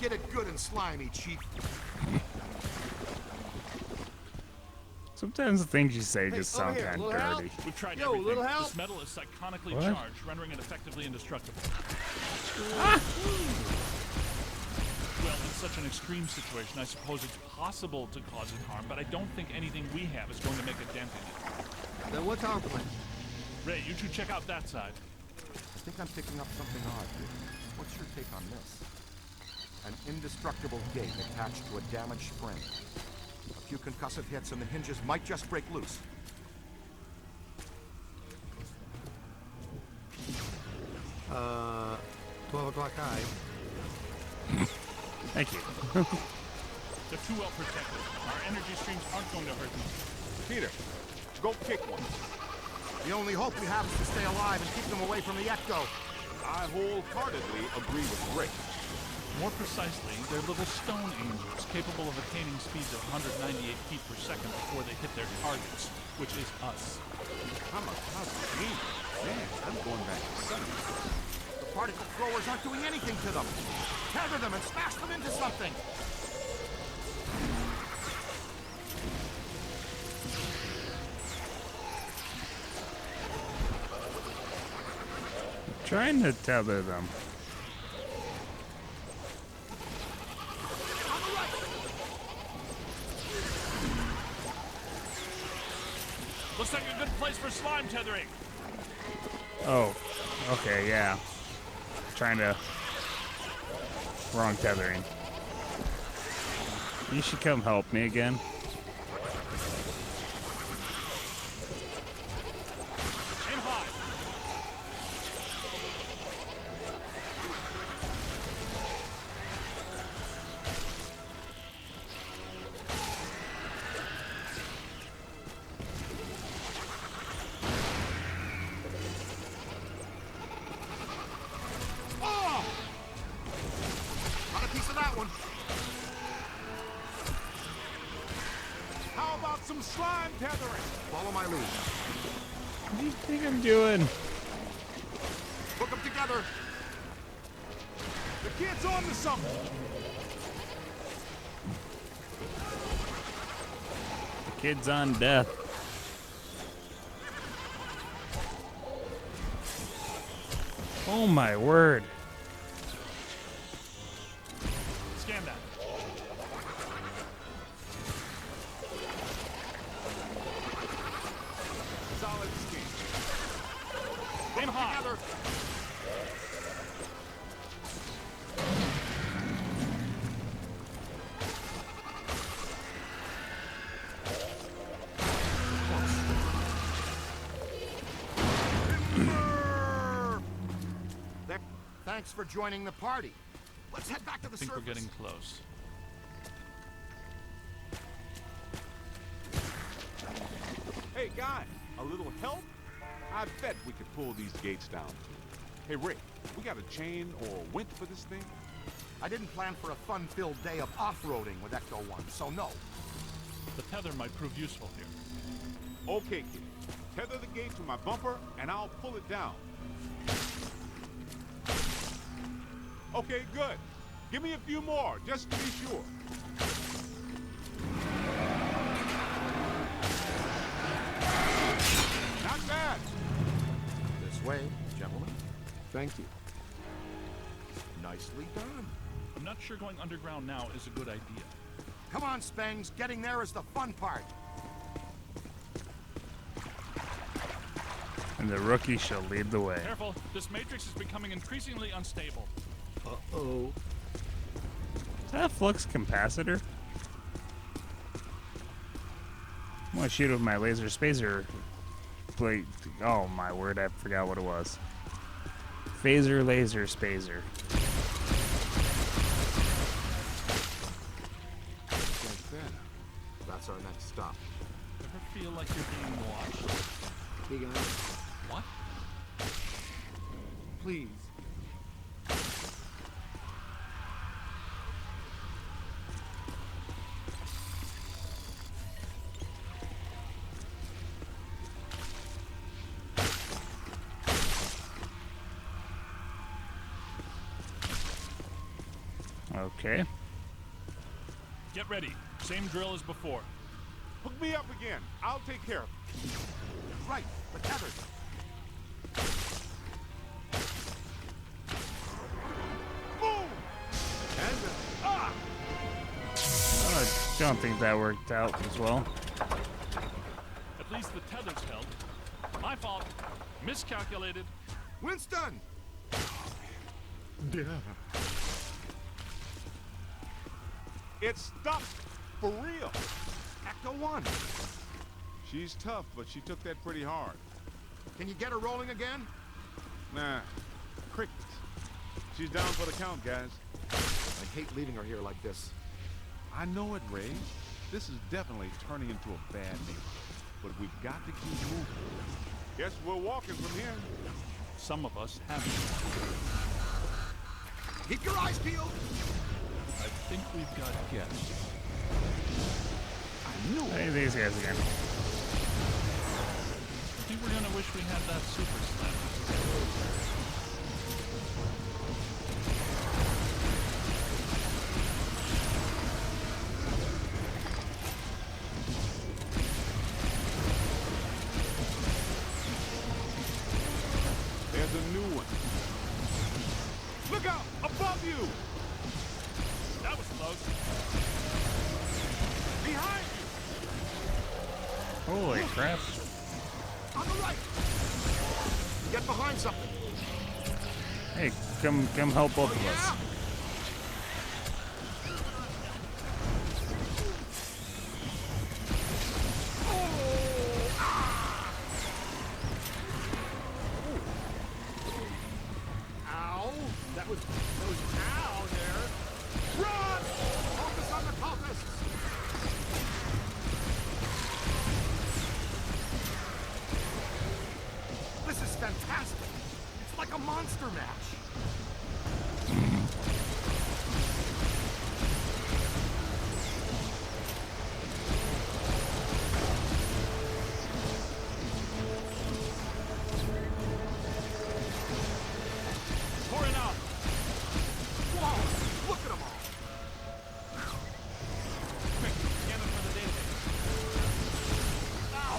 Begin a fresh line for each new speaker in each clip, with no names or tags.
get it good and slimy, Chief.
Sometimes the things you say just sound
here,
kind of
little help?
dirty.
We've tried
Yo,
everything.
little help?
This metal is psychonically
What?
charged, rendering it effectively indestructible. Well, in such an extreme situation, I suppose it's possible to cause it harm, but I don't think anything we have is going to make a dent in it.
Then what's our plan?
Ray, you two check out that side.
I think I'm picking up something odd here. What's your take on this? An indestructible gate attached to a damaged spring. A few concussive hits and the hinges might just break loose. Uh, 12 o'clock high.
Thank you.
They're too well protected. Our energy streams aren't going to hurt them.
Peter, go kick one.
The only hope we have is to stay alive and keep them away from the Ecto.
I wholeheartedly agree with Rick.
More precisely, they're little stone angels capable of attaining speeds of 198 feet per second before they hit their targets, which is us.
I'm a cosmic gamer. Man, I'm going back to Sunday.
The particle throwers aren't doing anything to them. Tether them and smash them into something.
Trying to tether them.
Looks like a good place for slime tethering.
Oh, okay, yeah. Trying to... Wrong tethering. You should come help me again.
Aim high.
Oh! Got a piece of that one.
How about some slime tethering?
Follow my lead.
What do you think I'm doing?
Hook them together.
The kid's on to something.
The kid's on death. Oh my word.
Scan that.
Solid scheme.
Aim high.
Together. Thanks for joining the party. Let's head back to the
I think
surface.
we're getting close.
Hey, guy, a little help? I bet we could pull these gates down. Hey, Rick, we got a chain or a winch for this thing?
I didn't plan for a fun-filled day of off-roading with Ecto 1, so no.
The tether might prove useful here.
Okay, kid. Tether the gate to my bumper, and I'll pull it down. Okay, good. Give me a few more, just to be sure. Not bad.
This way, gentlemen.
Thank you.
Nicely done.
I'm not sure going underground now is a good idea.
Come on, Spangs. Getting there is the fun part.
And the rookie shall lead the way.
Careful, this matrix is becoming increasingly unstable.
Uh-oh.
Is that a flux capacitor? I'm gonna shoot with my laser spacer blade. Oh my word, I forgot what it was. Phaser laser spacer.
Like that. That's our next stop.
Ever feel like you're being watched?
Hey, guys.
What?
Please.
Okay.
Get ready. Same drill as before.
Hook me up again. I'll take care of it.
Right, the tethers.
Boom! And ah!
I don't think that worked out as well.
At least the tethers held. My fault. Miscalculated.
Winston!
Yeah. It's stuck. For real.
Ecto 1.
She's tough, but she took that pretty hard.
Can you get her rolling again?
Nah. Crickets. She's down for the count, guys.
I hate leaving her here like this.
I know it, Ray. This is definitely turning into a bad neighborhood. But we've got to keep moving. Guess we're walking from here.
Some of us haven't.
Keep your eyes peeled!
I think we've got guests.
I knew
Hey, these guys again.
I think we're gonna wish we had that super slam.
There's a new one. Look out! Above you!
That was close.
Behind you!
Holy crap.
On the right! Get behind something.
Hey, come help both of us.
Ow! That was ow there. Run! Focus on the cultists! This is fantastic. It's like a monster match.
Pouring out.
Whoa! Look at them all.
Quick, scan them for the database.
Ow!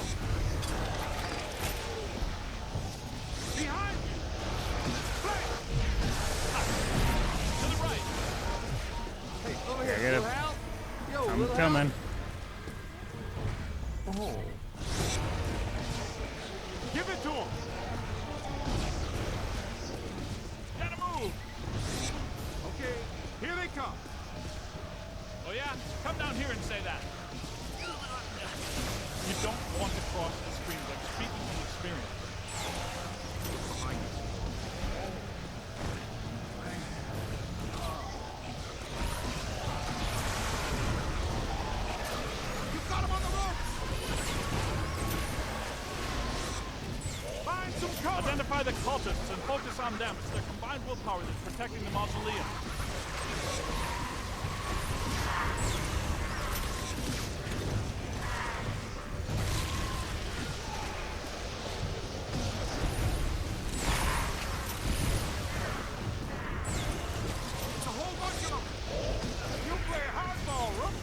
Behind you! Hey!
To the right.
Hey, over
Yeah,
here.
get
Little
him.
Hal. Yo,
I'm
little
coming.
Hal. Oh.
Give it to him!
Gotta move.
Okay, here they come.
Oh yeah? Come down here and say that. You don't want to cross the stream. I'm speaking from experience.
Behind you. You've got him on the ropes!
Find some cover!
Identify the cultists and focus on them. It's their combined willpower that's protecting the mausoleum.
It's a whole bunch of them!
You play hardball, Rook!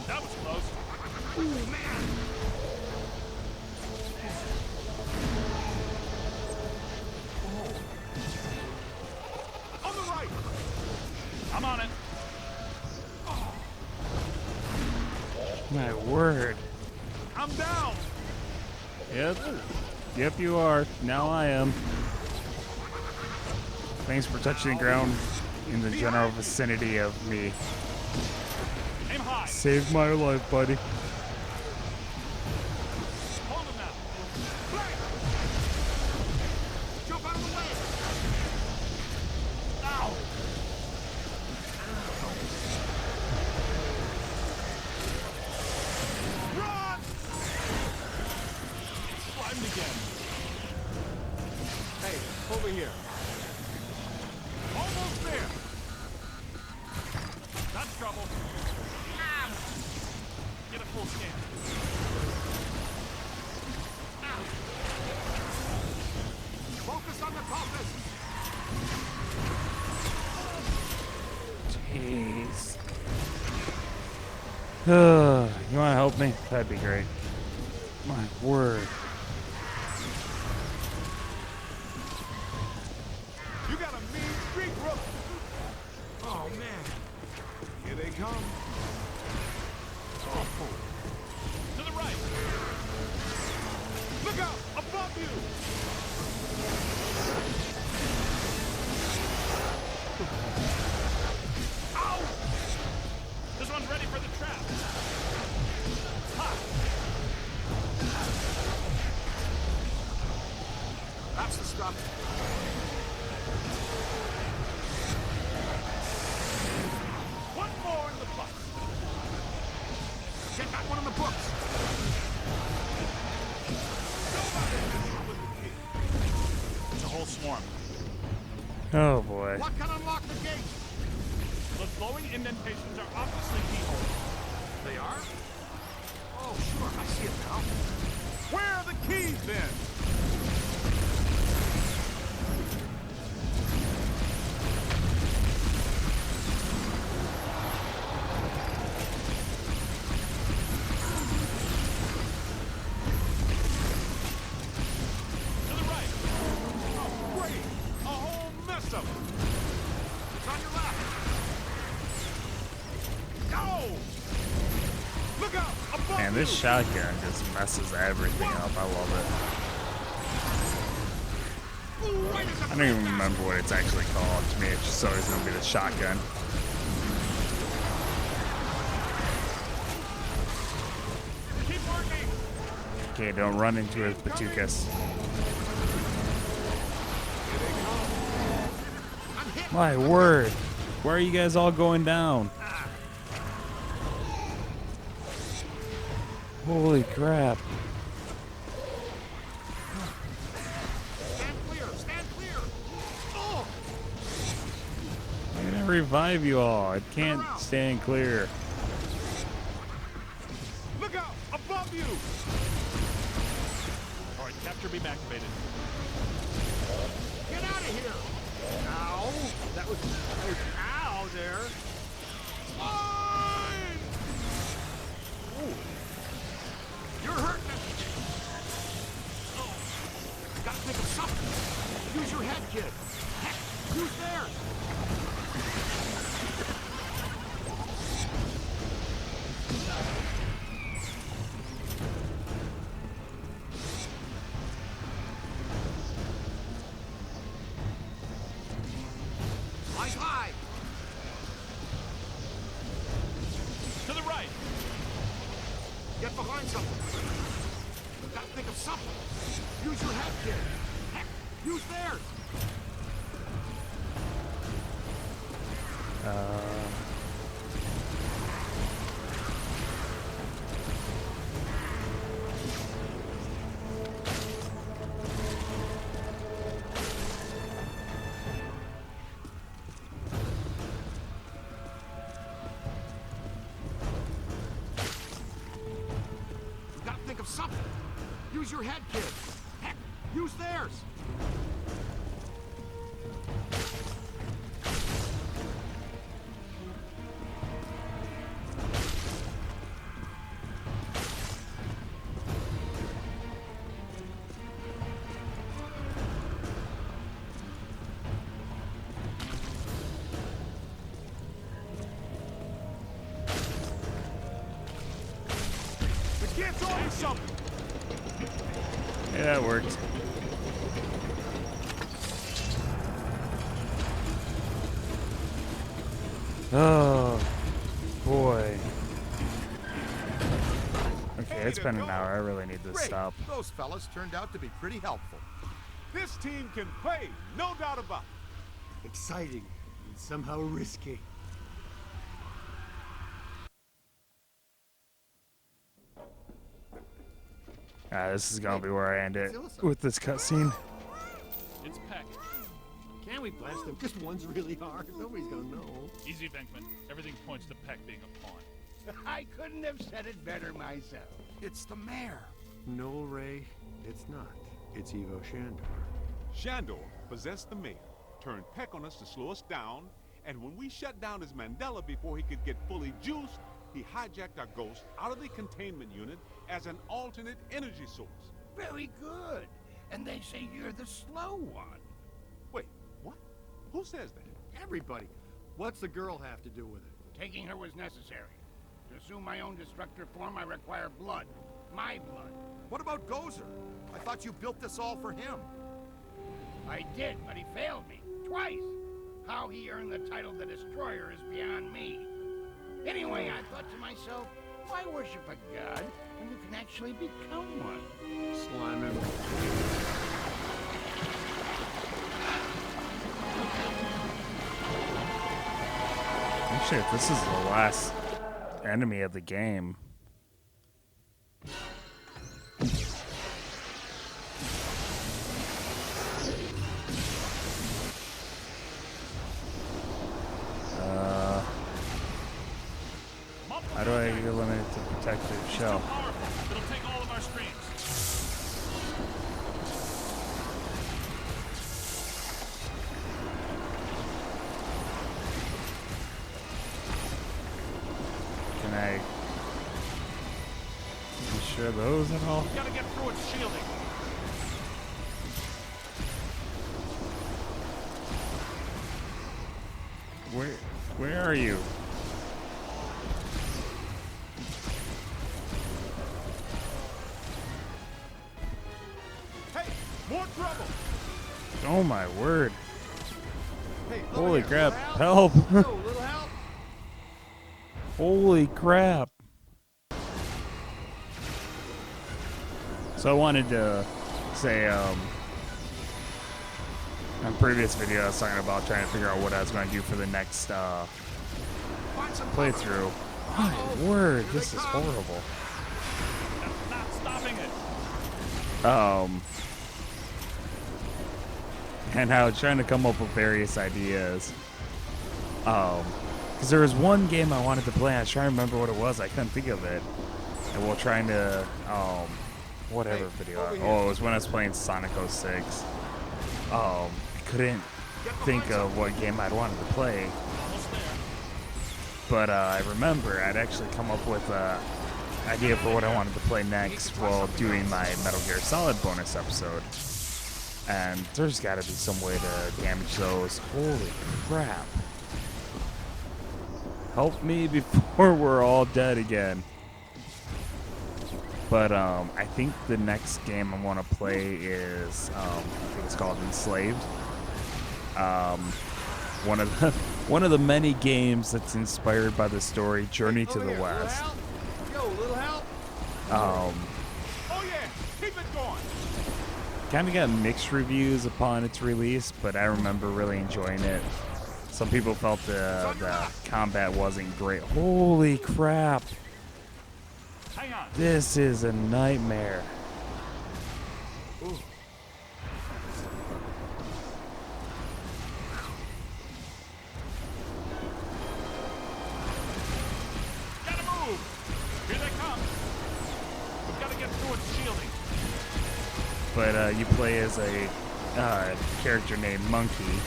That was close.
Ooh, man!
On the right!
I'm on it.
My word.
I'm down!
Yep. Yep, you are. Now I am. Thanks for touching the ground in the general vicinity of me.
Aim high.
Saved my life, buddy.
Hold him now.
Play!
Jump out of the way!
Ow.
Run!
Slimed again.
Hey, over here.
Almost there!
That's trouble. Get a full
You want to help me? That'd be great. My word.
You got a mean streak, Rook. Oh, man. Here they come. Oh.
To the right.
Look out! Above you!
Ow! This one's ready for the trap. Ha!
That's the stuff.
One more in the box.
Get that one in the books.
It's a whole swarm.
Oh boy.
What can unlock the gate?
The glowing indentations are obviously keyholes.
They are? Oh, sure. I see it now.
Where are the keys, then?
To the right.
Oh, great! A whole mess of them.
It's on your left.
Go! Look out! Above
Man, this
you!
shotgun just messes everything up. I love
Ooh, right as
it. I don't even remember what it's actually called. To me, it's just always going to be the shotgun.
Keep working.
Okay, don't run into his batukas. My word. Where are you guys all going down? Holy crap.
Stand clear. Stand clear. Oh!
I'm gonna revive you all. I can't stand clear.
Look out! Above you!
All right, capture beam activated.
Get out of here! Ow! That was ow there.
Fine!
Ooh. You're hurting me. Oh. Gotta think of something. Use your head, kid. Heck, use theirs. Eyes high.
To the right.
Get behind something. Gotta think of something. Use your head, kid. Heck, use theirs. You gotta think of something. Use your head, kid. Heck, use theirs.
The kid's on something!
Yeah, that worked. Oh, boy. Okay, it's been an hour. I really need to
Great.
stop.
Those fellas turned out to be pretty helpful.
This team can play, no doubt about it.
Exciting and somehow risky.
This is gonna be where I end it with this cutscene.
It's Peck.
Can we blast them? Just one's really hard. Nobody's gonna know.
Easy, Venkman. Everything points to Peck being a pawn.
I couldn't have said it better myself.
It's the mayor.
No, Ray, it's not. It's Evo Shandor.
Shandor possessed the mayor, turned Peck on us to slow us down, and when we shut down his Mandela before he could get fully juiced, He hijacked our Ghost out of the containment unit as an alternate energy source.
Very good. And they say you're the slow one.
Wait, what? Who says that?
Everybody. What's the girl have to do with it?
Taking her was necessary. To assume my own destructor form, I require blood. My blood.
What about Gozer? I thought you built this all for him.
I did, but he failed me. Twice. How he earned the title the Destroyer is beyond me. Anyway, I thought to myself, why worship a god when you can actually become one?
Slime him.
Actually, if this is the last enemy of the game. How do I eliminate the protective shell?
Powerful. It'll take all of our streams.
Can I destroy those at all?
We gotta get through its shielding.
Where are you?
Hey, more trouble!
Oh my word.
Hey, over
Holy
here.
crap.
Little
Help.
Yo, little help.
Holy crap. So I wanted to say, on previous video I was talking about trying to figure out what I was going to do for the next playthrough. My word, this is horrible.
That's not stopping it.
And I was trying to come up with various ideas. Because there was one game I wanted to play, and I was trying to remember what it was. I couldn't think of it. And while trying to, whatever video. Oh, it was when I was playing Sonic 06. I couldn't think of what game I'd wanted to play.
Almost there.
But I remember I'd actually come up with an idea for what I wanted to play next while doing my Metal Gear Solid bonus episode. And there's got to be some way to damage those. Holy crap. Help me before we're all dead again. But I think the next game I want to play is, I think it's called Enslaved. One of the many games that's inspired by the story Journey to the West.
Yo, little help.
Oh yeah, keep it going!
Kind of got mixed reviews upon its release, but I remember really enjoying it. Some people felt the combat wasn't great. Holy crap.
Hang on.
This is a nightmare.
Gotta move. Here they come. We've gotta get through its shielding.
But you play as a character named Monkey,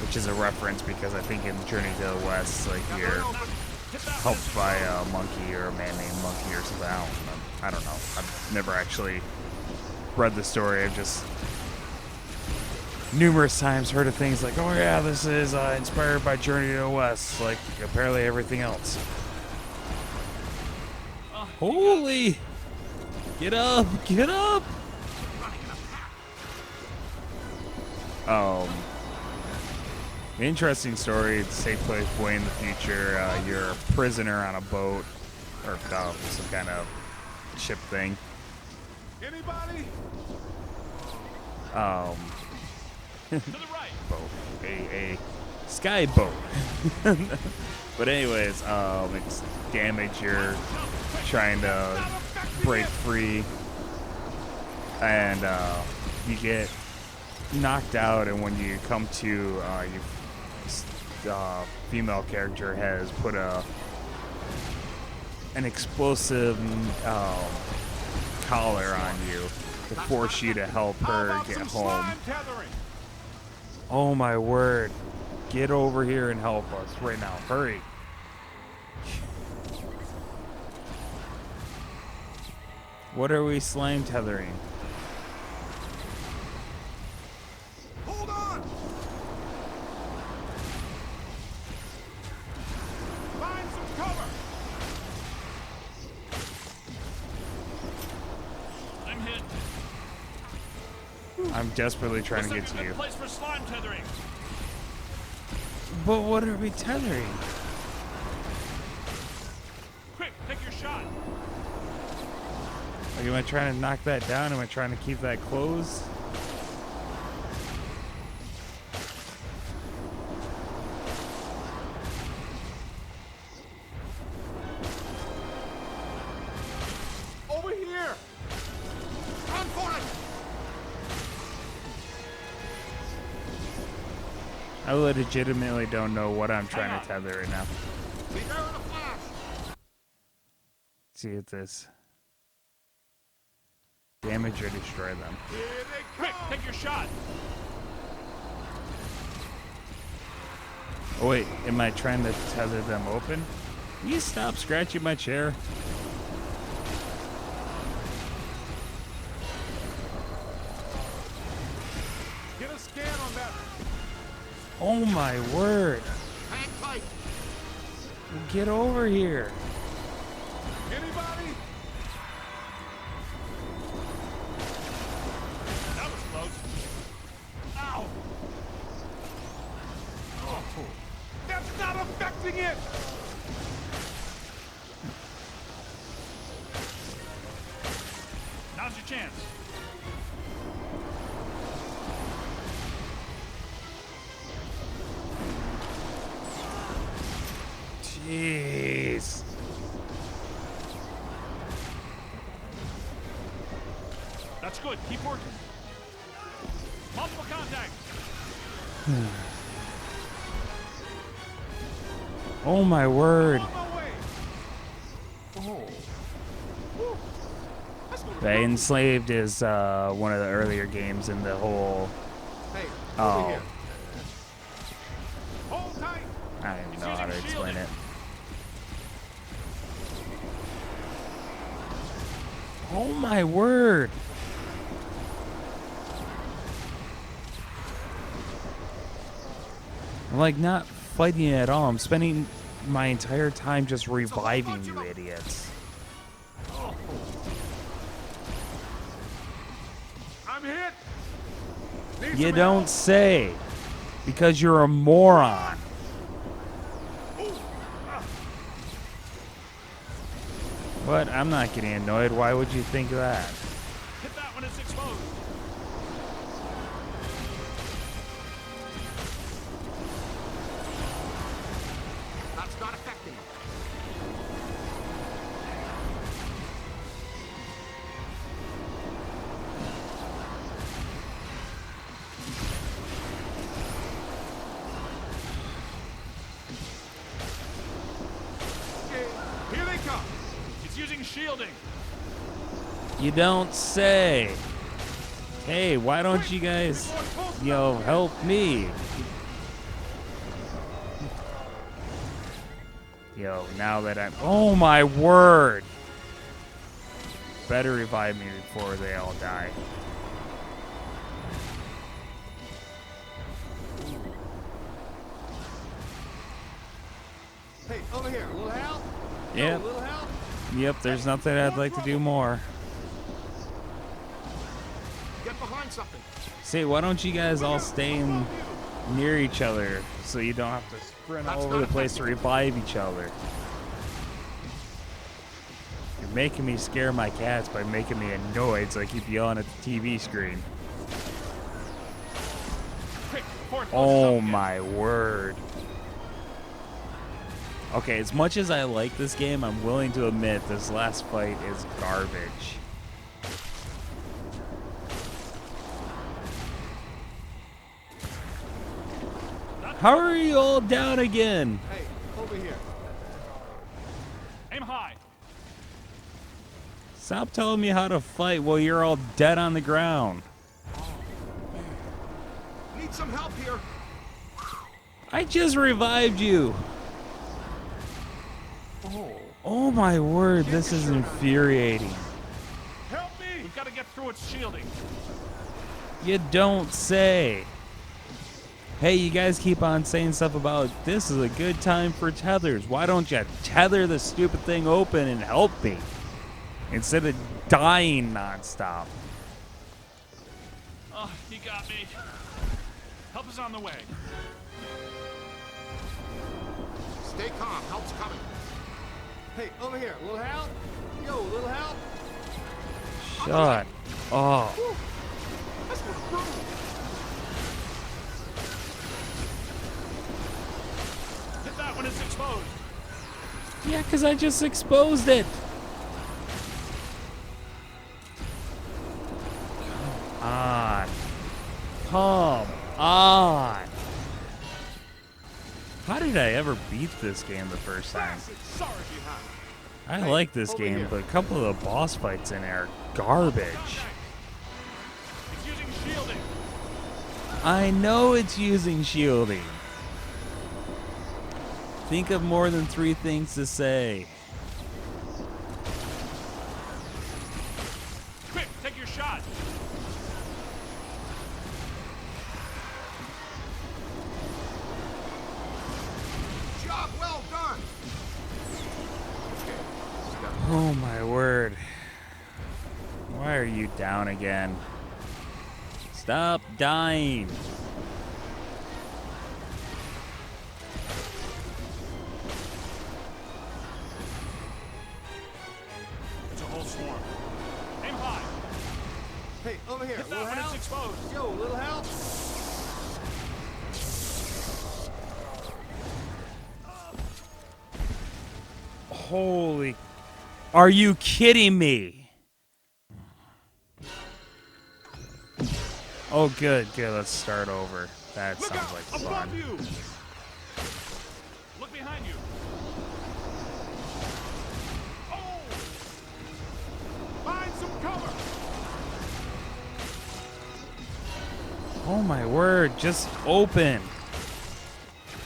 which is a reference because I think in Journey to the West, like you're helped by a monkey or a man named Monkey or something. I don't know. I've never actually read the story. I've just numerous times heard of things like, oh yeah, this is inspired by Journey to the West, like apparently everything else. Holy! Get up! Get up! Interesting story. It's take place way in the future. You're a prisoner on a boat or some kind of ship thing.
Anybody?
To the right.
Boat, a sky boat. But anyways, it's damage. You're trying to break free, and you get knocked out. And when you come to, female character has put an explosive collar on you to force you to help her get home. Oh my word. Get over here and help us right now. Hurry. What are we slime tethering?
Hold on!
Find some cover!
I'm hit.
I'm desperately trying to
Looks
get
like
to
a
you.
good place for slime tethering.
But what are we tethering?
Quick, take your shot.
Like, am I trying to knock that down? Am I trying to keep that closed?
Over here!
Run for it!
I legitimately don't know what I'm trying to tether right now.
Be there in a flash!
See if this damage or destroy them.
Here they
Quick,
come!
take your shot.
Oh wait, am I trying to tether them open? Can you stop scratching my chair?
Get a scan on that.
Oh my word.
Hang tight!
Get over here.
Anybody?
That was close. Ow!
That's not affecting it!
Now's your chance.
Jeez.
That's good. Keep working. Multiple contact.
Oh my word.
On my way!
Oh.
Whew. That's gonna
The
hurt.
Enslaved is one of the earlier games in the whole.
Hey,
Oh.
over here.
Hold tight!
I don't even know how to
using
explain
shielding.
it. Oh my word. I'm like not fighting it at all. I'm spending my entire time just reviving you idiots.
I'm hit! Need
You
some
don't
help.
say. Because you're a moron. What? I'm not getting annoyed. Why would you think that?
Hit that when it's exposed.
That's not affecting him.
Here they come!
It's using shielding.
You don't say. Hey, why don't you guys, help me? Yo, now that I'm... Oh my word! Better revive me before they all die.
Hey, over here. A little help?
Yep.
A little help?
Yep, there's nothing I'd like to do more.
Get behind something.
See, why don't you guys all stay in near each other so you don't have to sprint all
That's
over
not
the place to
effective.
revive each other? You're making me scare my cats by making me annoyed so I keep yelling at the TV screen.
Quick, before it closes
Oh
up again.
my word. Okay, as much as I like this game, I'm willing to admit this last fight is garbage. How are you all down again?
Hey, over here.
Aim high.
Stop telling me how to fight while you're all dead on the ground.
Need some help here.
I just revived you.
Oh.
Oh my word, this is infuriating.
get through its shielding.
You don't say. Hey, you guys keep on saying stuff about this is a good time for tethers. Why don't you tether the stupid thing open and help me? Instead of dying nonstop.
Oh, he got me. Help is on the way.
Stay calm. Help's coming.
Hey, over here. Little help? Yo, little help?
Shut up.
This was brutal.
Hit that when it's exposed.
Yeah, because I just exposed it. Come on. How did I ever beat this game the first time?
Sorry behind.
I like this game, but a couple of the boss fights in there are garbage.
It's using shielding.
I know it's using shielding. Think of more than 3 things to say.
Quick, take your shot.
Job well done.
Oh my word. Why are you down again? Stop dying.
It's a whole swarm. Aim high.
Hey, over here.
Hit
Little
that when it's
help?
exposed.
Yo, little help?
Holy. Are you kidding me? Oh, good. Let's start over. That
Look
sounds
out!
like fun.
Above you! Look behind you! Oh! Find some cover!
Oh my word, just open.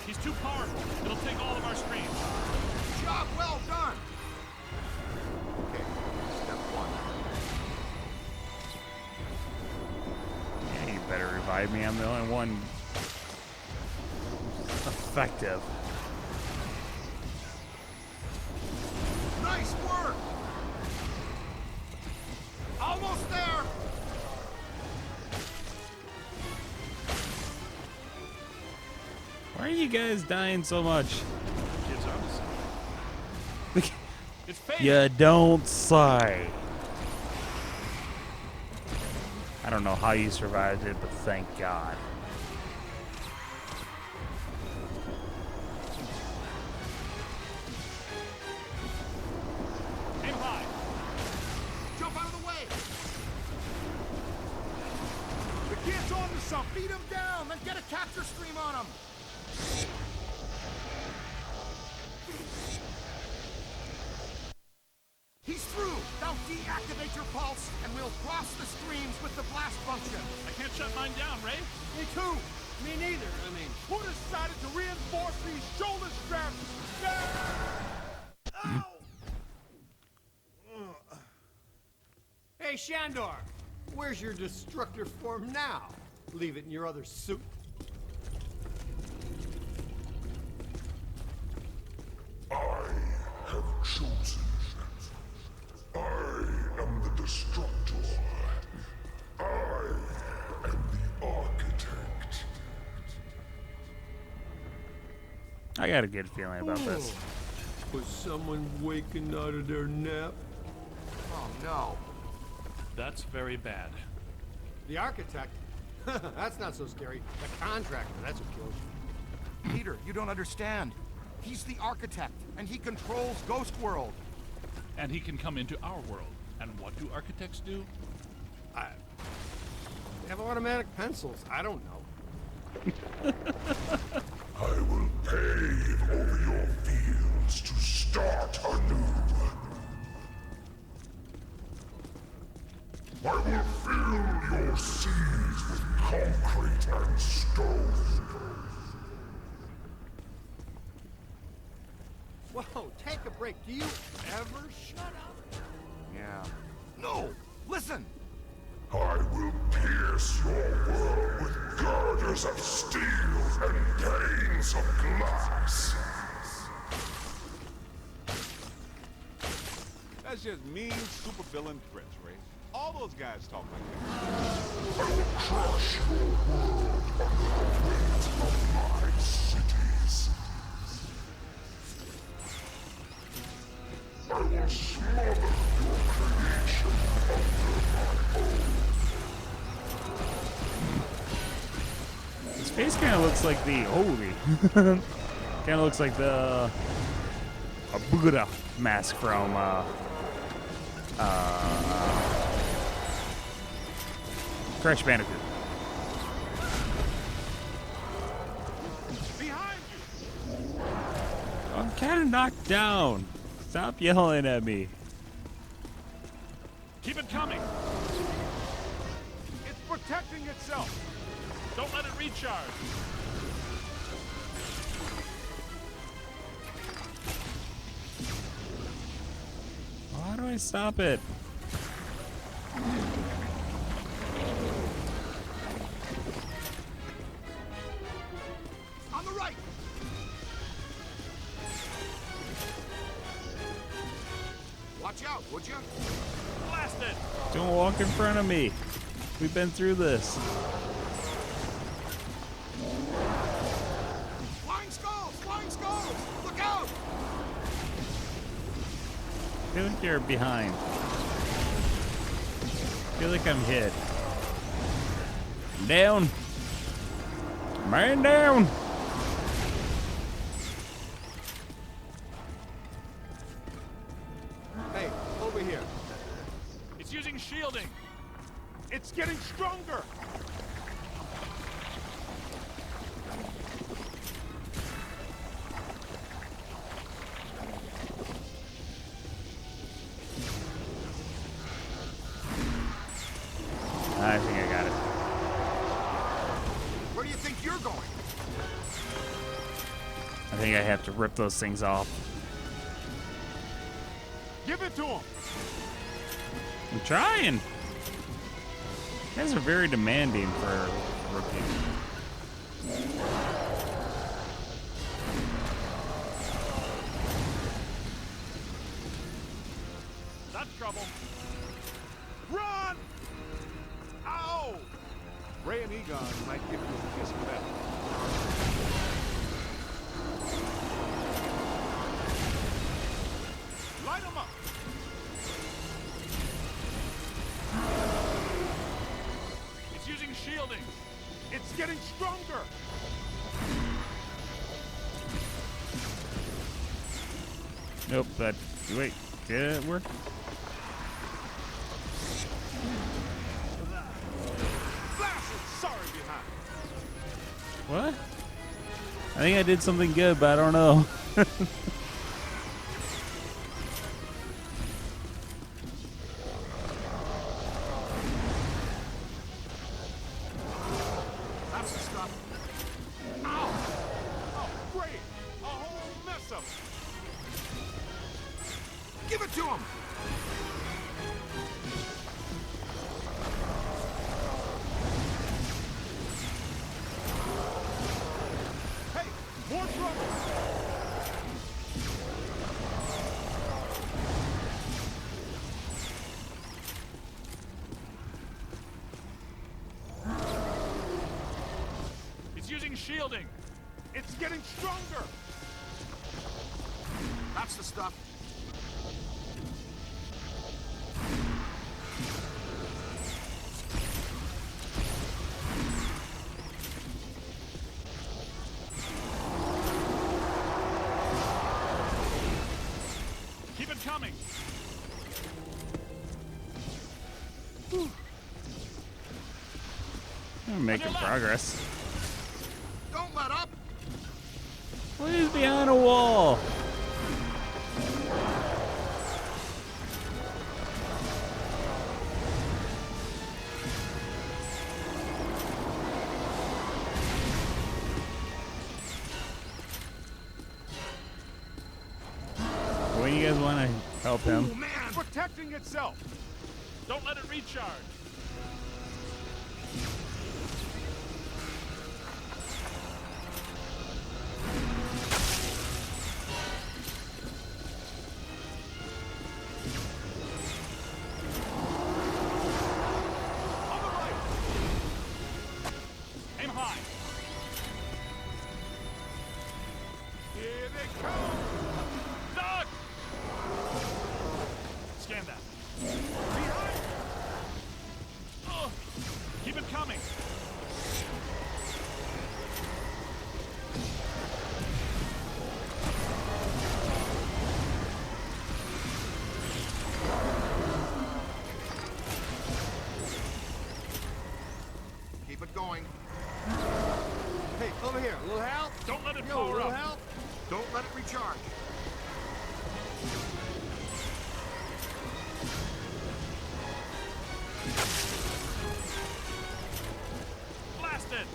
He's too powerful. It'll take all of our screens.
Job well done. Okay, step 1.
Yeah, you better revive me. I'm the only one effective.
Nice work. Almost there.
Why are you guys dying so much?
Kids onto something. It's fading.
You don't say. I don't know how you survived it, but thank God.
Aim high.
Jump out of the way.
The kid's on to something.
Beat him down, then get a capture stream on him. He's through. Now deactivate your pulse, and we'll cross the streams with the blast function.
I can't shut mine down, Ray.
Me too. Me neither. I mean,
Who decided to reinforce these shoulder straps? Ow!
hey, Shandor. Where's your destructor form now? Leave it in your other suit.
I have chosen. I am the Destructor. I am the Architect.
I got a good feeling about this.
Was someone waking out of their nap?
Oh no.
That's very bad.
The architect? That's not so scary. The contractor, that's what kills you.
Peter, you don't understand. He's the architect, and he controls Ghost World.
And he can come into our world. And what do architects do?
They have automatic pencils. I don't know.
I will pave over your fields to start anew. I will fill your seas with concrete and stone.
Whoa, take a break. Do you ever shut up?
Yeah. No! Listen!
I will pierce your world with girders of steel and panes of glass.
That's just mean supervillain threats, Ray. All those guys talk like that.
I will crush your world under the weight of my cities. I will smother your creation under my own.
His face kind of looks like the holy. Kind of looks like the a Buddha mask from Crash Bandicoot.
Behind you!
I'm kind of knocked down. Stop yelling at me.
Keep it coming.
It's protecting itself.
Don't let it recharge.
How do I stop it?
On the right! Watch out, would you?
Blast it.
Don't walk in front of me. We've been through this.
Flying skulls! Flying skulls! Look out!
I feel like you're behind. I feel like I'm hit. Down. Man down.
Hey, over here.
It's using shielding.
It's getting stronger.
I think I got it.
Where do you think you're going?
I think I have to rip those things off.
Give it to him.
I'm trying. You guys are very demanding for a rookie.
That's trouble.
Run! Ow! Ray and Egon might give you a kiss for that. Light them up.
It's using shielding.
It's getting stronger.
Nope, that. Wait, did it work?
Blasted sorry behind.
What? I think I did something good, but I don't know.
That's the stuff.
Ow! Oh, great! A whole mess of it.
Give it to him!
Hey, more trouble!
It's using shielding.
It's getting stronger!
That's the stuff.
Keep it coming.
I'm making progress.
Don't let up!
What is behind a wall? When you guys want to help him?
Oh, man!
Protecting itself!
Don't let it recharge.
Here they come!
Doug! Scan that.
Behind!
Oh, keep it coming.
Keep it going.
Hey, over here. A little help?
Don't let it
Yo, a
blow
little
up.
help?
Don't let it recharge.
Blast it!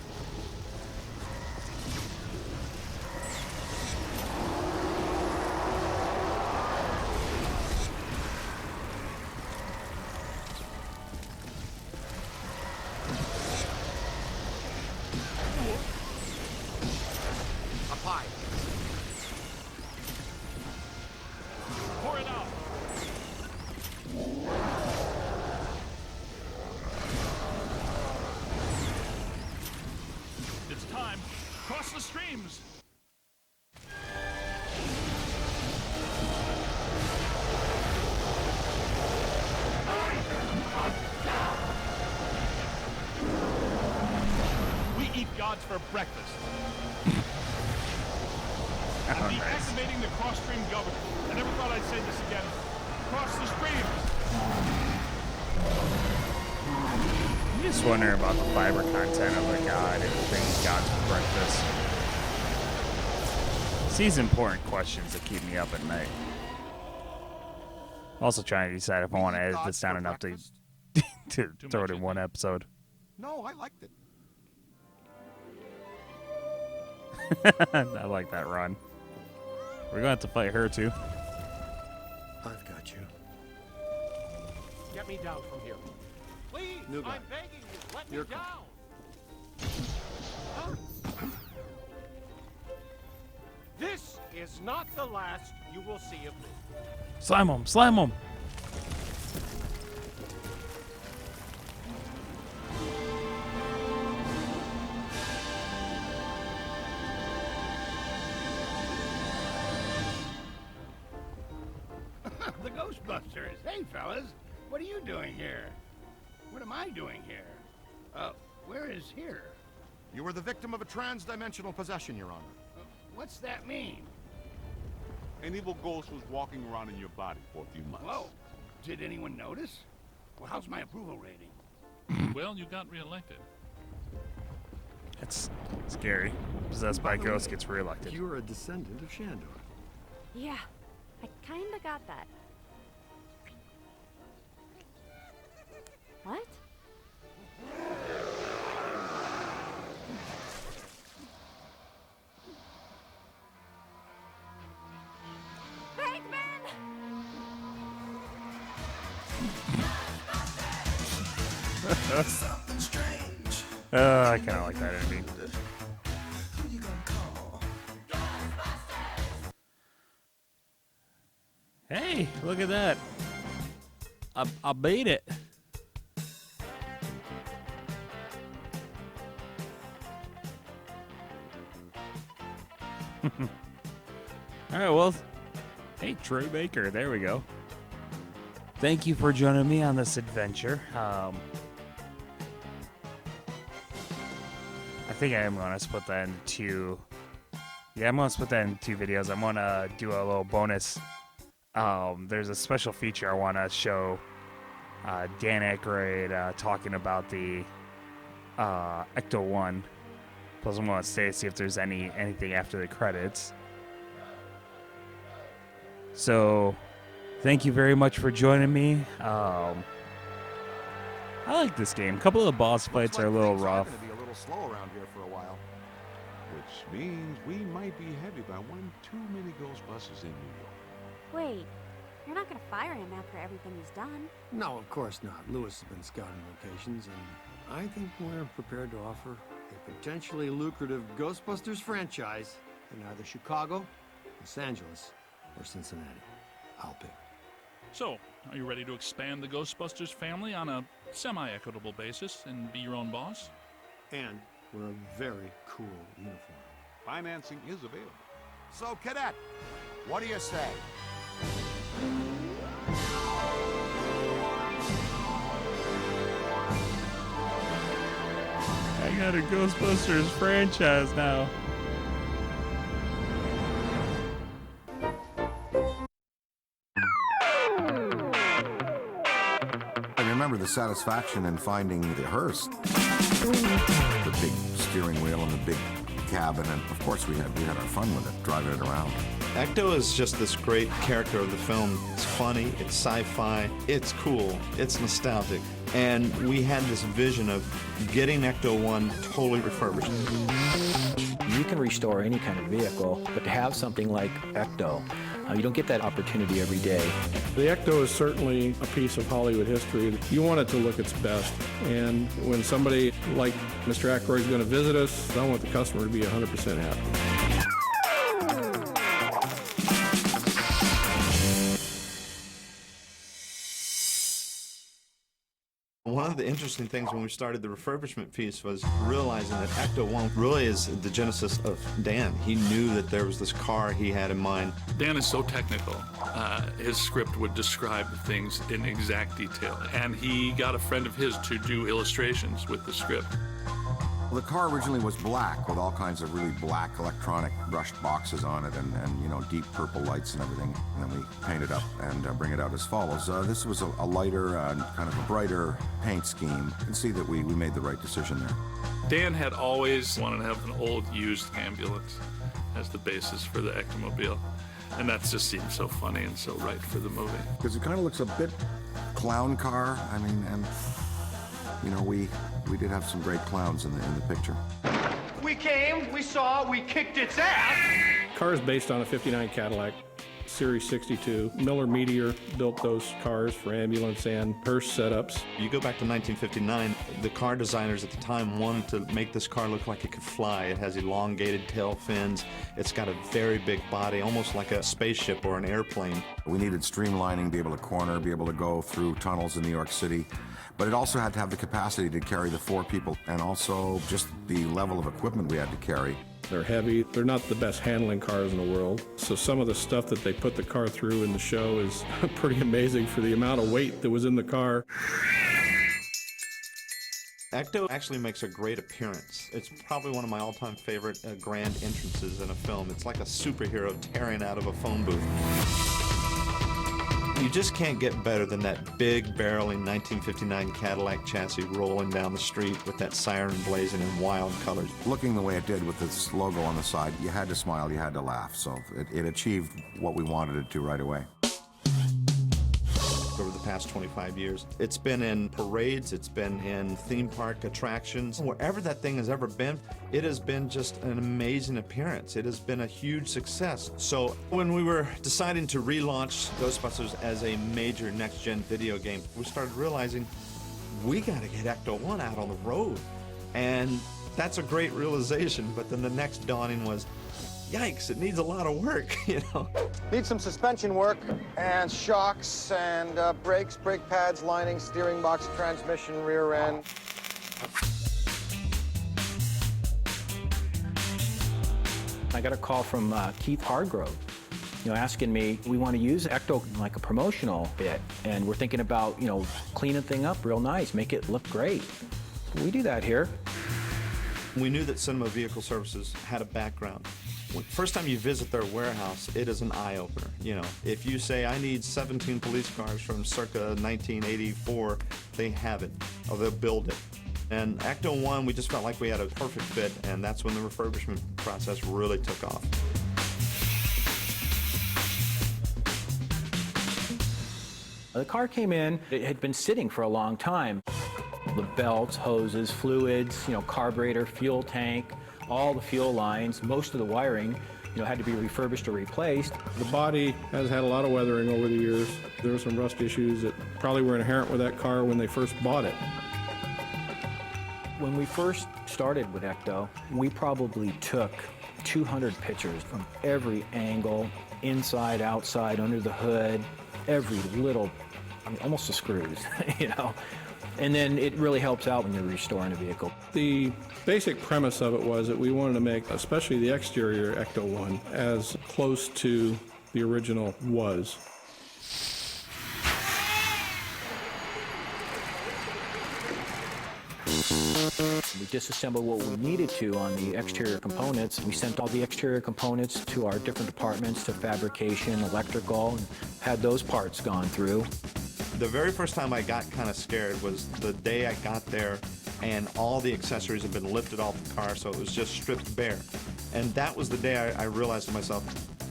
Up high.
Pour it out. It's time. Cross the streams. We eat gods for breakfast. I'm
Oh, nice.
deactivating the cross-stream governor. I never thought I'd say this again. Cross the streams.
I'm just wondering about the fiber content of a god and things gods for breakfast. It's these important questions that keep me up at night. I'm also trying to decide if I want to edit this down enough to throw it in one episode.
No, I liked it.
I like that run. We're going to have to fight her too.
I've got you.
Get me down from here. Please,
New guy.
I'm begging you, let
Your
me
call.
down. Huh? This is not the last you will see of me.
Slam him! Slam him!
The Ghostbusters. Hey, fellas. What are you doing here? What am I doing here? Where is here?
You were the victim of a trans-dimensional possession, Your Honor.
What's that mean?
An evil ghost was walking around in your body for a few months.
Whoa. Did anyone notice? Well, how's my approval rating?
Well, you got reelected.
It's scary. Possessed by ghosts gets reelected.
You're a descendant of Shandor.
Yeah, I kinda got that. What? Bateman!
I kind of like that ending. Hey, look at that. I beat it. All right, well, hey, Troy Baker, there we go. Thank you for joining me on this adventure. I think I am going to split that into two. Yeah, I'm going to split that into two videos. I'm going to do a little bonus. There's a special feature I want to show Dan Aykroyd talking about the Ecto 1. Plus, I'm going to stay to see if there's anything after the credits. So, thank you very much for joining me. I like this game. A couple of the boss fights are a little rough.
It's going to be a little slow around here for a while.
Which means we might be headed by one too many Ghostbusters in New York.
Wait, you're not gonna fire him after everything he's done.
No, of course not. Lewis has been scouting locations, and I think we're prepared to offer a potentially lucrative Ghostbusters franchise in either Chicago, Los Angeles, or Cincinnati. I'll pick.
So, are you ready to expand the Ghostbusters family on a semi-equitable basis and be your own boss?
And we're a very cool uniform.
Financing is available.
So, Cadet, what do you say?
I got a Ghostbusters franchise now.
I remember the satisfaction in finding the hearse. The big steering wheel and the big cabin, and of course we had our fun with it, driving it around.
Ecto is just this great character of the film. It's funny, it's sci-fi, it's cool, it's nostalgic. And we had this vision of getting Ecto 1 totally refurbished.
You can restore any kind of vehicle, but to have something like Ecto, you don't get that opportunity every day.
The Ecto is certainly a piece of Hollywood history. You want it to look its best. And when somebody like Mr. Aykroyd is going to visit us, I want the customer to be 100% happy.
One of the interesting things when we started the refurbishment piece was realizing that Ecto 1 really is the genesis of Dan. He knew that there was this car he had in mind.
Dan is so technical. His script would describe things in exact detail. And he got a friend of his to do illustrations with the script.
Well, the car originally was black with all kinds of really black electronic brushed boxes on it and you know, deep purple lights and everything. And then we paint it up and bring it out as follows. This was a lighter, kind of a brighter paint scheme. You can see that we made the right decision there.
Dan had always wanted to have an old used ambulance as the basis for the Ectomobile. And that just seemed so funny and so right for the movie.
Because it kind of looks a bit clown car. I mean, and you know, we did have some great clowns in the picture.
We came, we saw, we kicked its ass!
Car is based on a '59 Cadillac Series 62. Miller Meteor built those cars for ambulance and hearse setups.
You go back to 1959, the car designers at the time wanted to make this car look like it could fly. It has elongated tail fins. It's got a very big body, almost like a spaceship or an airplane.
We needed streamlining, be able to corner, be able to go through tunnels in New York City. But it also had to have the capacity to carry the 4 people and also just the level of equipment we had to carry.
They're heavy. They're not the best handling cars in the world. So some of the stuff that they put the car through in the show is pretty amazing for the amount of weight that was in the car.
Ecto actually makes a great appearance. It's probably one of my all-time favorite grand entrances in a film. It's like a superhero tearing out of a phone booth. You just can't get better than that big barreling 1959 Cadillac chassis rolling down the street with that siren blazing in wild colors.
Looking the way it did with this logo on the side, you had to smile, you had to laugh. So it achieved what we wanted it to right away.
Over the past 25 years. It's been in parades, it's been in theme park attractions. Wherever that thing has ever been, it has been just an amazing appearance. It has been a huge success. So when we were deciding to relaunch Ghostbusters as a major next-gen video game, we started realizing we got to get Ecto 1 out on the road. And that's a great realization, but then the next dawning was, yikes, it needs a lot of work, you know.
Needs some suspension work and shocks and brakes, brake pads, lining, steering box, transmission, rear end.
I got a call from Keith Hargrove, asking me, we want to use Ecto like a promotional bit, and we're thinking about, cleaning thing up real nice, make it look great. We do that here.
We knew that Cinema Vehicle Services had a background. First time you visit their warehouse, it is an eye-opener. If you say, I need 17 police cars from circa 1984, they have it, or they'll build it. And Ecto 1, we just felt like we had a perfect fit, and that's when the refurbishment process really took off.
The car came in, it had been sitting for a long time. The belts, hoses, fluids, carburetor, fuel tank, all the fuel lines, most of the wiring, had to be refurbished or replaced.
The body has had a lot of weathering over the years. There were some rust issues that probably were inherent with that car when they first bought it.
When we first started with Ecto, we probably took 200 pictures from every angle, inside, outside, under the hood, every little, almost the screws, And then it really helps out when you're restoring a vehicle.
The basic premise of it was that we wanted to make, especially the exterior Ecto-1, as close to the original was.
We disassembled what we needed to on the exterior components. We sent all the exterior components to our different departments, to fabrication, electrical, and had those parts gone through.
The very first time I got kind of scared was the day I got there and all the accessories had been lifted off the car, so it was just stripped bare. And that was the day I realized to myself,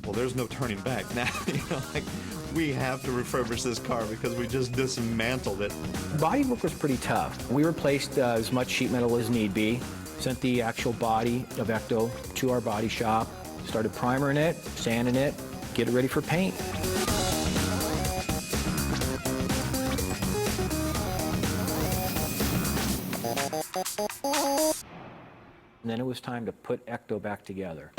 well, there's no turning back now. Like, we have to refurbish this car because we just dismantled it.
Bodywork was pretty tough. We replaced as much sheet metal as need be, sent the actual body of Ecto to our body shop, started primering it, sanding it, get it ready for paint. And then it was time to put Ecto back together.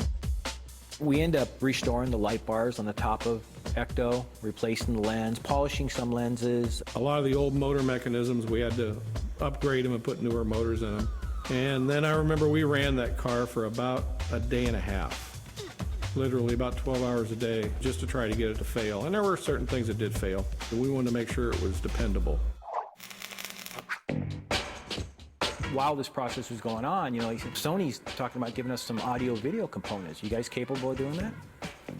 We end up restoring the light bars on the top of Ecto, replacing the lens, polishing some lenses.
A lot of the old motor mechanisms, we had to upgrade them and put newer motors in them. And then I remember we ran that car for about a day and a half. Literally about 12 hours a day, just to try to get it to fail. And there were certain things that did fail. But we wanted to make sure it was dependable.
While this process was going on, Sony's talking about giving us some audio-video components. You guys capable of doing that?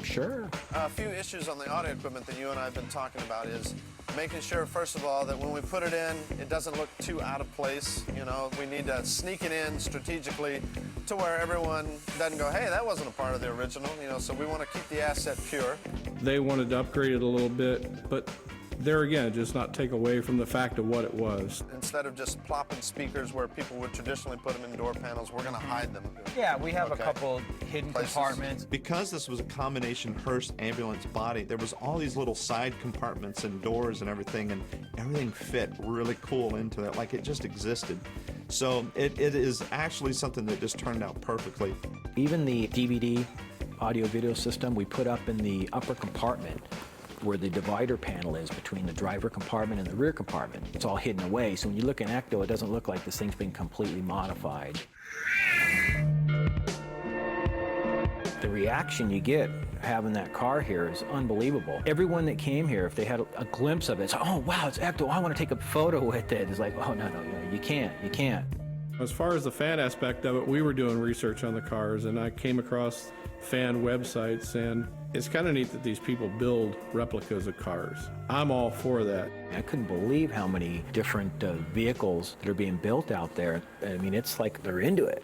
Sure.
A few issues on the audio equipment that you and I have been talking about is making sure, first of all, that when we put it in, it doesn't look too out of place. We need to sneak it in strategically to where everyone doesn't go, hey, that wasn't a part of the original. So we want to keep the asset pure.
They wanted to upgrade it a little bit, but there again, just not take away from the fact of what it was.
Instead of just plopping speakers where people would traditionally put them in door panels, we're going to hide them.
Yeah, we have a couple hidden compartments.
Because this was a combination hearse ambulance body, there was all these little side compartments and doors and everything fit really cool into that, like it just existed. So it is actually something that just turned out perfectly.
Even the DVD audio-video system we put up in the upper compartment, where the divider panel is between the driver compartment and the rear compartment. It's all hidden away, so when you look in Ecto, it doesn't look like this thing's been completely modified. The reaction you get having that car here is unbelievable. Everyone that came here, if they had a glimpse of it, it's, oh wow, it's Ecto, I want to take a photo with it. It's like, oh no, you can't.
As far as the fan aspect of it, we were doing research on the cars, and I came across fan websites, and it's kind of neat that these people build replicas of cars. I'm all for that.
I couldn't believe how many different vehicles that are being built out there. I mean, it's like they're into it.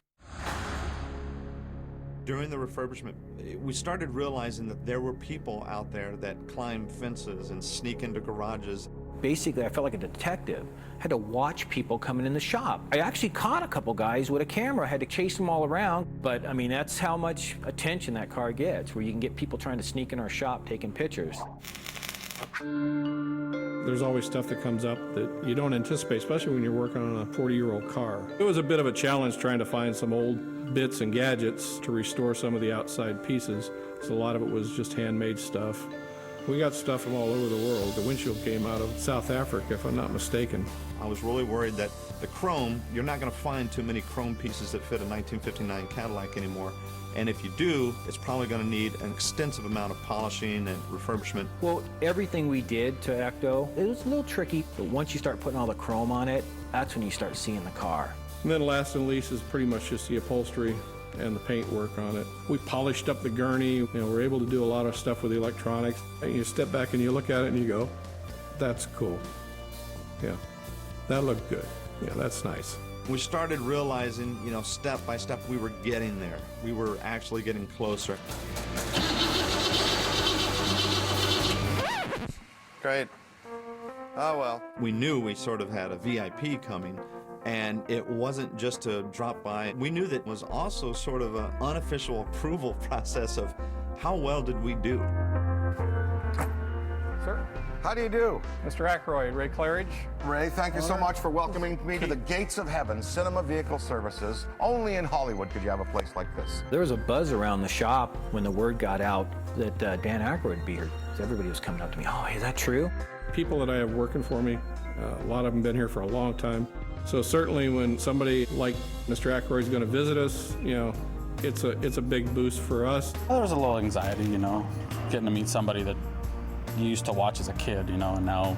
During the refurbishment, we started realizing that there were people out there that climb fences and sneak into garages.
Basically, I felt like a detective. I had to watch people coming in the shop. I actually caught a couple guys with a camera. I had to chase them all around. But, I mean, that's how much attention that car gets, where you can get people trying to sneak in our shop taking pictures.
There's always stuff that comes up that you don't anticipate, especially when you're working on a 40-year-old car. It was a bit of a challenge trying to find some old bits and gadgets to restore some of the outside pieces. So a lot of it was just handmade stuff. We got stuff from all over the world. The windshield came out of South Africa, if I'm not mistaken.
I was really worried that the chrome, you're not going to find too many chrome pieces that fit a 1959 Cadillac anymore. And if you do, it's probably going to need an extensive amount of polishing and refurbishment.
Well, everything we did to Ecto, it was a little tricky, but once you start putting all the chrome on it, that's when you start seeing the car.
And then last and least is pretty much just the upholstery and the paint work on it. We polished up the gurney. We're able to do a lot of stuff with the electronics. And you step back and you look at it and you go, that's cool. Yeah, that looked good. Yeah, that's nice.
We started realizing, step by step, we were getting there. We were actually getting closer.
Great. Oh, well.
We knew we sort of had a VIP coming, and it wasn't just to drop by. We knew that it was also sort of an unofficial approval process of how well did we do.
Sir? How do you do?
Mr. Aykroyd, Ray Claridge.
Ray, thank you so much for welcoming me to the gates of heaven, Cinema Vehicle Services. Only in Hollywood could you have a place like this.
There was a buzz around the shop when the word got out that Dan Aykroyd would be here. Everybody was coming up to me, oh, is that true?
people that I have working for me, a lot of them been here for a long time. So certainly when somebody like Mr. Aykroyd's going to visit us, you know, it's a big boost for us.
There was a little anxiety, you know, getting to meet somebody that you used to watch as a kid, you know, and now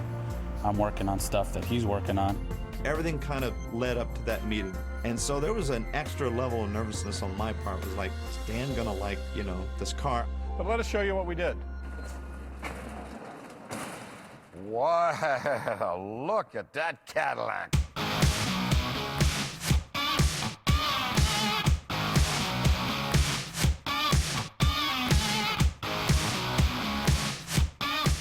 I'm working on stuff that he's working on.
Everything kind of led up to that meeting. And so there was an extra level of nervousness on my part. It was like, is Dan gonna like, you know, this car?
But let us show you what we did.
Wow, look at that Cadillac.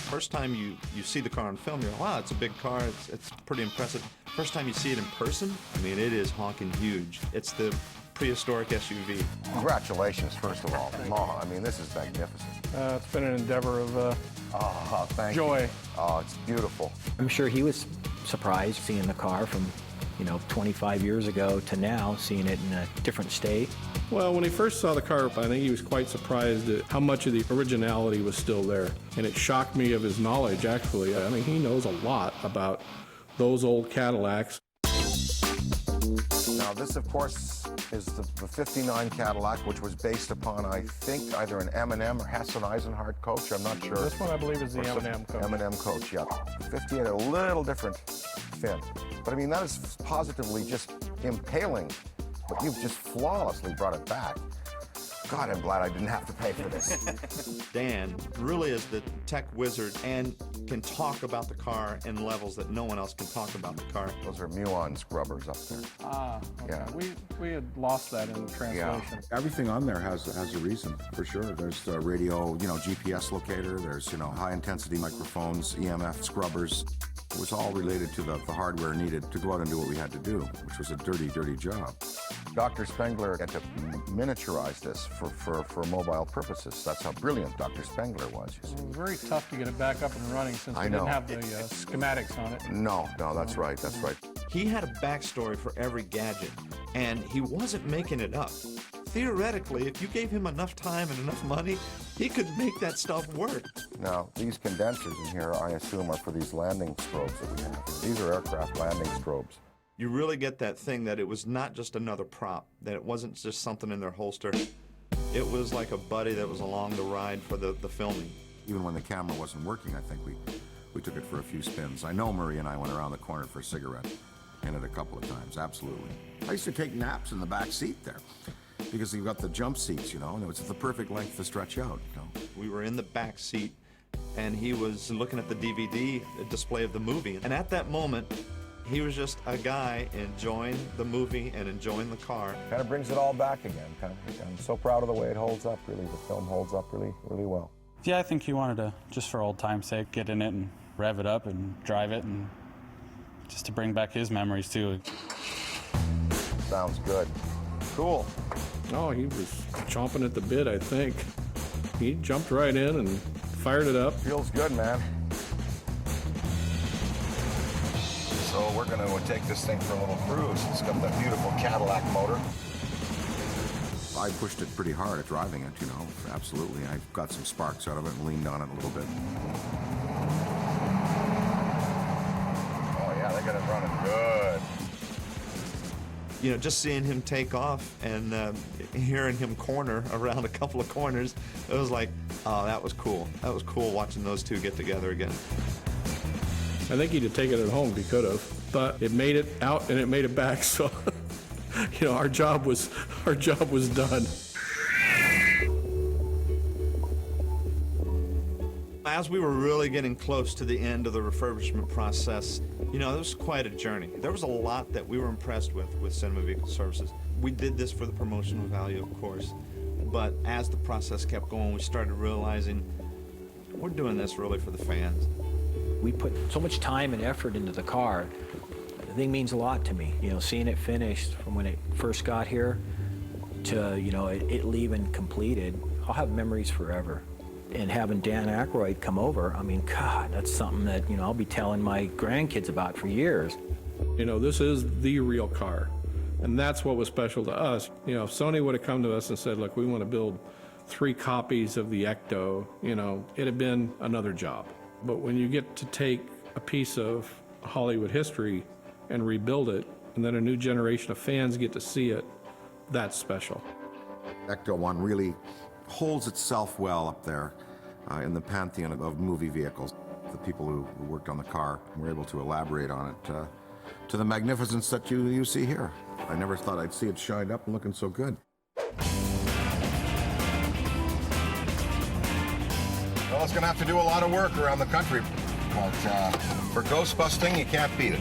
First time you see the car on film, you're like, wow, it's a big car, it's pretty impressive. First time you see it in person, I mean, it is honking huge. It's the prehistoric SUV.
Congratulations, first of all. I mean, this is magnificent.
It's been an endeavor of
thank
joy.
You. Oh, it's beautiful.
I'm sure he was surprised seeing the car from, you know, 25 years ago to now, seeing it in a different state.
Well, when he first saw the car, I think he was quite surprised at how much of the originality was still there. And it shocked me of his knowledge, actually. I mean, he knows a lot about those old Cadillacs.
Now, this, of course, is the 59 Cadillac, which was based upon, I think, either an M&M or Hess and Eisenhardt coach. I'm not sure.
This one, I believe, is the M&M coach.
M&M coach, yeah. 58, a little different fin. But, I mean, that is positively just impaling. But you've just flawlessly brought it back. God, I'm glad I didn't have to pay for this.
Dan really is the tech wizard and can talk about the car in levels that no one else can talk about the car.
Those are Muon scrubbers up there.
Ah, okay.
Yeah.
We had lost that in the translation.
Yeah. Everything on there has a reason, for sure. There's the radio, you know, GPS locator. There's, you know, high-intensity microphones, EMF scrubbers. It was all related to the hardware needed to go out and do what we had to do, which was a dirty, dirty job.
Dr. Spengler had to miniaturize this for mobile purposes. That's how brilliant Dr. Spengler was, you see.
It was very tough to get it back up and running since we didn't have the schematics on it.
No, that's right, that's right.
He had a backstory for every gadget, and he wasn't making it up. Theoretically, if you gave him enough time and enough money, he could make that stuff work.
Now, these condensers in here, I assume, are for these landing strobes that we have. These are aircraft landing strobes.
You really get that thing that it was not just another prop, that it wasn't just something in their holster. It was like a buddy that was along the ride for the filming.
Even when the camera wasn't working, I think we took it for a few spins. I know Murray and I went around the corner for a cigarette. In it a couple of times, absolutely. I used to take naps in the back seat there because you've got the jump seats, you know, and it was the perfect length to stretch out, you know.
We were in the back seat, and he was looking at the DVD display of the movie. And at that moment, he was just a guy enjoying the movie and enjoying the car.
Kind of brings it all back again. I'm so proud of the way it holds up, really. The film holds up really, really well.
Yeah, I think he wanted to, just for old time's sake, get in it and rev it up and drive it, and just to bring back his memories, too.
Sounds good. Cool.
Oh, he was chomping at the bit, I think. He jumped right in and fired it up.
Feels good, man. So we're going to take this thing for a little cruise. It's got that beautiful Cadillac motor.
I pushed it pretty hard at driving it, you know, absolutely. I got some sparks out of it and leaned on it a little bit.
Oh, yeah, they got it running good.
You know, just seeing him take off and hearing him corner around a couple of corners, it was like, oh, that was cool. That was cool watching those two get together again.
I think he'd have taken it home if he could have, but it made it out and it made it back, so, you know, our job was done.
As we were really getting close to the end of the refurbishment process, you know, it was quite a journey. There was a lot that we were impressed with Cinema Vehicle Services. We did this for the promotional value, of course, but as the process kept going, we started realizing we're doing this really for the fans.
We put so much time and effort into the car. The thing means a lot to me. You know, seeing it finished from when it first got here to, you know, it leaving completed, I'll have memories forever. And having Dan Aykroyd come over, I mean, God, that's something that, you know, I'll be telling my grandkids about for years.
You know, this is the real car. And that's what was special to us. You know, if Sony would have come to us and said, look, we want to build 3 copies of the Ecto, you know, it'd have been another job. But when you get to take a piece of Hollywood history and rebuild it, and then a new generation of fans get to see it, that's special.
Ecto 1 really holds itself well up there in the pantheon of movie vehicles. The people who worked on the car were able to elaborate on it to the magnificence that you see here. I never thought I'd see it shined up and looking so good. Well, it's going to have to do a lot of work around the country, but for ghost busting, you can't beat it.